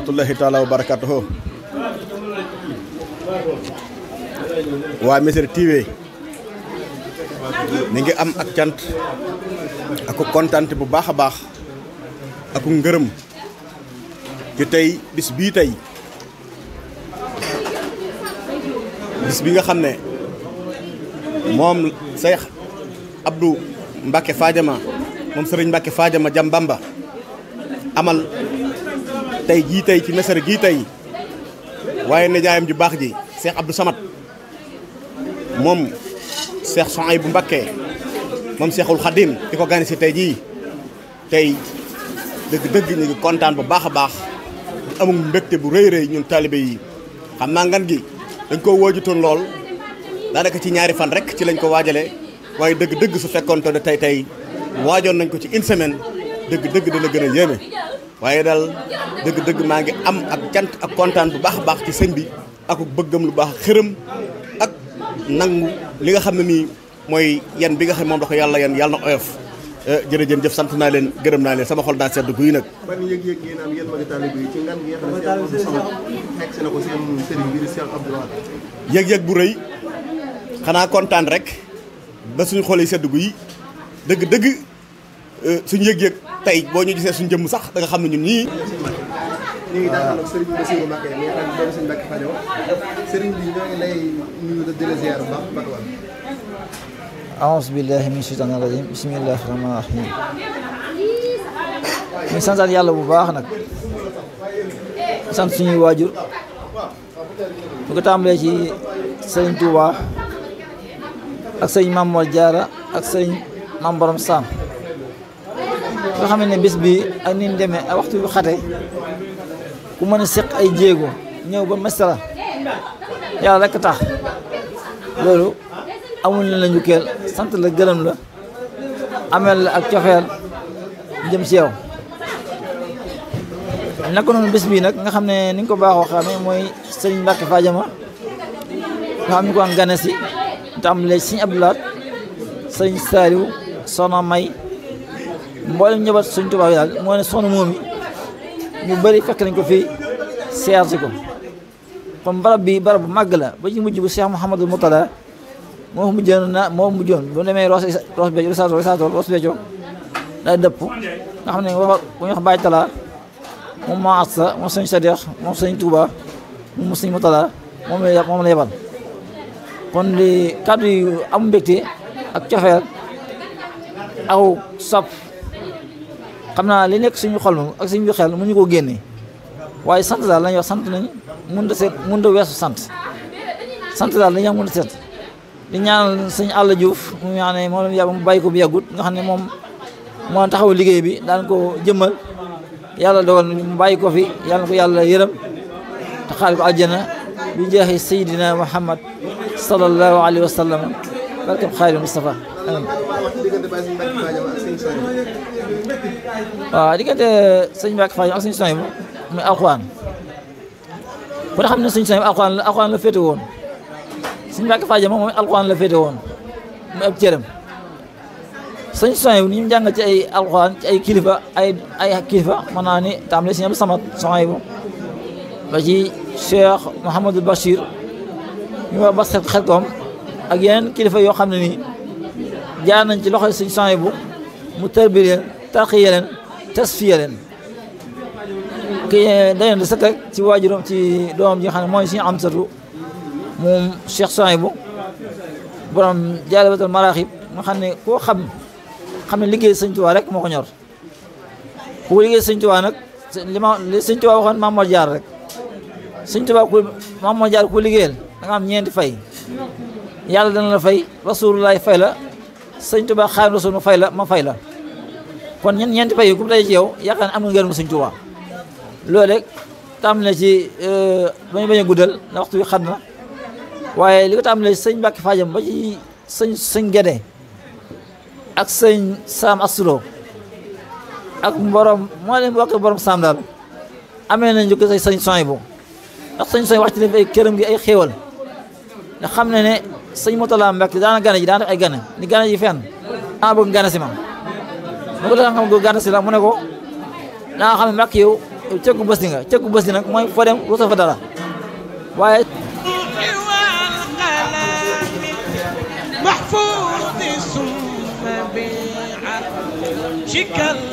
rahmatullahi taala wa barakatuhu waa Mesere TV ni ngi am ak cant ak kontante bu baax a baax ak ngërëm ci tey bis bii tey bis bi nga xam ne moom Cheikh Abdou Mbacke Fadiama moom Serigne Mbacke Fadiama Jam Bamba amal tey jii tey ci Mesere gii tey waaye nijaayam ju baax ji Cheikh Abdou Samad moom Cheikh Souhaïbou Mbacke moom Cheikhul Khadim di ko gane si tey jii tey dëgg-dëgg ñu ngi kontaan bu baax a baax di amul mbégte bu rëy rëy ñun taalibe yi xam naa ngan gi dañ koo woojutoon lool daanaka ci ñaari fan rek ci lañ ko waajale waaye dëgg-dëgg su fekkoon te tey waajoon nañ ko ci une semaine dëgg-dëgg dana gën a yéeme waaye daal dëgg-dëgg maa ngi am ak cant ak kontaan bu baax a baax ci sëñ bi ak bëggam lu baax xërëm ak nangu li nga xam ne nii mooy yan bi nga xam moom da ko yàlla na oyof jërëjëf sant naa leen gërëm naa leen sama xol daa sedd guy nag. ban yëg-yëg ngeen am yéen magi taalibe yi ci ngan gi nga xam ne Cheikh Abdou Samad fekk si na ko seen sëriñ bi di Cheikh Abdou Lahad. yëg-yëg bu rëy xanaa kontaan rek ba suñu xol yi sedd guy dëgg-dëgg suñu yëg-yëg tey boo ñu gisee suñu jëmm sax da nga xam ne ñun ñii. ñu ngi daal nag Serigne Bassirou Mbacké mi nga xam ne doomu Serigne Mbacke Fadiama Serigne bi ñoo ngi lay nuyu di la ziar bu baax Batouane. aouzu billahi min shaytaani rajim bismillahi rahmaani rahim ñu santaat yàlla bu baax nag sant suñuy waajur ñu ko tàmbalee ci sëriñ Touba ak sëriñ Mamour Diarra ak sëriñ Mam Borom Sam nga xam ne bés bi ak ni mu demee ak waxtu bi xate ku mën a seq ay jéego ñëw ba Mesere yàlla rek tax loolu amul na la njukkeel sant la gërëm la amel la ak cofeel jëm ci yow naka noonu bés bii nag nga xam ne ni nga ko baaxoo xamee mooy Serigne Mbacke Fadiama nga xam ni ko an gane si tàmbalee Serigne Abdou Lahad Serigne Saliou Soxna May mboolem ñëbat Serigne Touba yi daal moo ne soxna moom yi ñu bëri fekk nañ ko fii siyaar si ko comme barab bi barab bu màgg la ba ci mujj bu Cheikh Mouhamadou Moutala moo mujjoon bu demee Roos Béthio day dëpp nga xam ne wax bu ñu wax Baye Talla moom moo Assa moom sëñ Sadex moom sëñ Touba moom sëñ Moutala moom la yebal kon li kàddu yi am mbégte ak cofeel aw sopp xam naa li nekk suñu xol moom ak suñu xel mu ñu ko génne waaye sant daal lañuy wax sant nañ mënut a weesu sant daal dañuy mënut a seet di ñaanal sëñ Alla Diouf mu ñaane moom la mu bàyyi ko bu yàggut nga xam ne moom moo taxaw liggéey bi daan ko jëmmal yàlla dogal mu bàyyi ko fi yàlla na ko yàlla yërëm te xaal ko àjjana bi jeexi Seydina Muhammad sallallahu alayhi wa sallam barkab xaali Mustafa amiin. waaw diggante sëñ Mbacke Fadiama ak sëñ Souhaïbou muy alxuraan ku ne xam ne sëñ Souhaïbou alxuraan la féete woon sëñ Mbacke Fadiama moom alxuraan la féete woon mu ab cëram sëñ Souhaïbou ni ñu jàngal ci ay alxuraan ci ay kilifa ay kilifa mën naa ni tàmbale sëñ Abdou Samad Souhaïbou ba ci Cheikh Mouhamadou Bachir ñu wax ba xel koom ak yeneen kilifa yoo xam ne nii jaar nañ ci loxoy sëñ Souhaïbou mu tërbi leen tarxiya leen tasfiya leen kii dayoon di sëkk rek ci waajuram ci doomam ji nga xam ne mooy suñu am satu moom Cheikh Souhaïbou borom Jaalibatul Maraaxib nga xam ne koo xam ne liggéey sëñ Tuubaa rek moo ko ñor ku liggéey sëñ Tuubaa nag li sëñ Tuubaa waxoon Mamour Diarra rek sëñ Tuubaa Mamour Diarra ku liggéeyal da nga am ñeenti fay yàlla dana la fay Rasulullaay fay la sëñ Tuubaa Xaadimu Rasuul fay la ma fay la kon ñeenti fay yi ku day ci yow yaakaar ne am nga ngërëm sëñ Tuubaa loolu rek tàmbale ci bañ a guddal na waxtu bi xam na waaye li ko tàmbalee sëñ Mbacke Fadiama ba ci sëñ Gédé ak sëñ Sam Assulo ak borom moo leen bokk borom Sam daal amee nañ ko sëñ Souhaïbou ndax sëñ Souhaïbou wax ci leen ay këram gi ay xéewal nga xam ne sëñ Moutala Mbacke daana gane ji daana def ay gane ni gane ji fenn bëgg gane si ma mu ko tax xam ko gane si la mu ne ko daa xam ne Mbacke yow ceggu bës nga ceggu bës nag mooy foo dem rusa fa dara waaye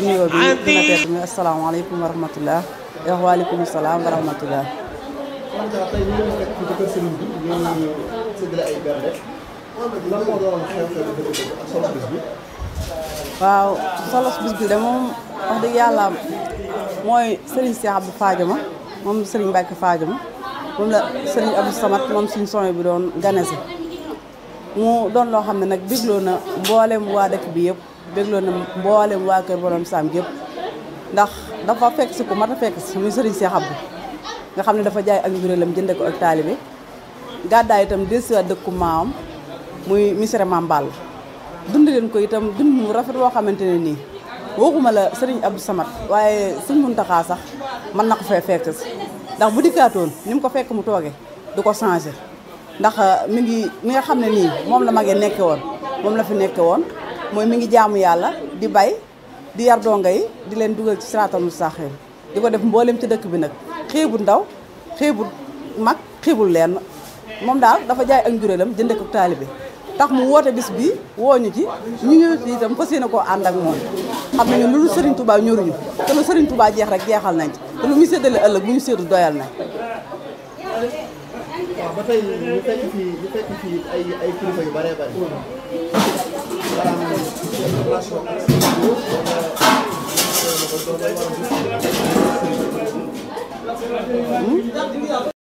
nuyoo bi gën a tedd mi asalaamaaleykum wa rahmatulah waaleykum salaam wa rahmatulah. tey ñu ngi fekk ci kër sëriñ bi ñu séddale ay bernde lan moo doon xew-xew bi ak solos bis bi. waaw solos bis bi de moom wax dëgg yàlla mooy Serigne Cheikh Abdou Fadiama moom Serigne Mbacke Fadiama moom la Serigne Abdou Samad moom suñu son bi doon ganesi mu doon loo xam ne nag bégloo na mboolem waa dëkk bi yëpp bégloo na mboolem waa kër borom Sam yëpp ndax dafa fekk si ku mat a fekk si muy Serigne Cheikh Abdou nga xam ne dafa jaay ak njuréelam jënde ko ak taalibe gàddaay itam dellusiwaat dëkku maam muy misere Mame Balla dund leen ko itam dund mu rafet woo xamante ne nii waxuma la Serigne Abdou Samad waaye Serigne Mountakha sax mën na ko fee fekk si ndax bu dikkaatoon ni mu ko fekk mu tooge du ko changé ndax mi nga xam ne nii moom la magee nekke woon moom la fi nekke woon mooy mi ngi jaamu yàlla di bay di yar donga yi di leen dugal ci siraatal mustaqiim di ko def mboolem ci dëkk bi nag xeebul ndaw xeebul mag xeebul leen moom daal dafa jaay ak njuréelam jënde ko taalibe tax mu woote bis bi wooñu ci ñu ñëw ci itam fas yéene koo ànd ak moom xam nañu lu Serigne Touba ñoruñu te lu Serigne Touba jeex rek jeexal nañ ci te lu muy séddale ëllëg bu ñu séddu doyal nañ. waaw ba tey ñu fekk fii ay kilifa yu bëree bëri.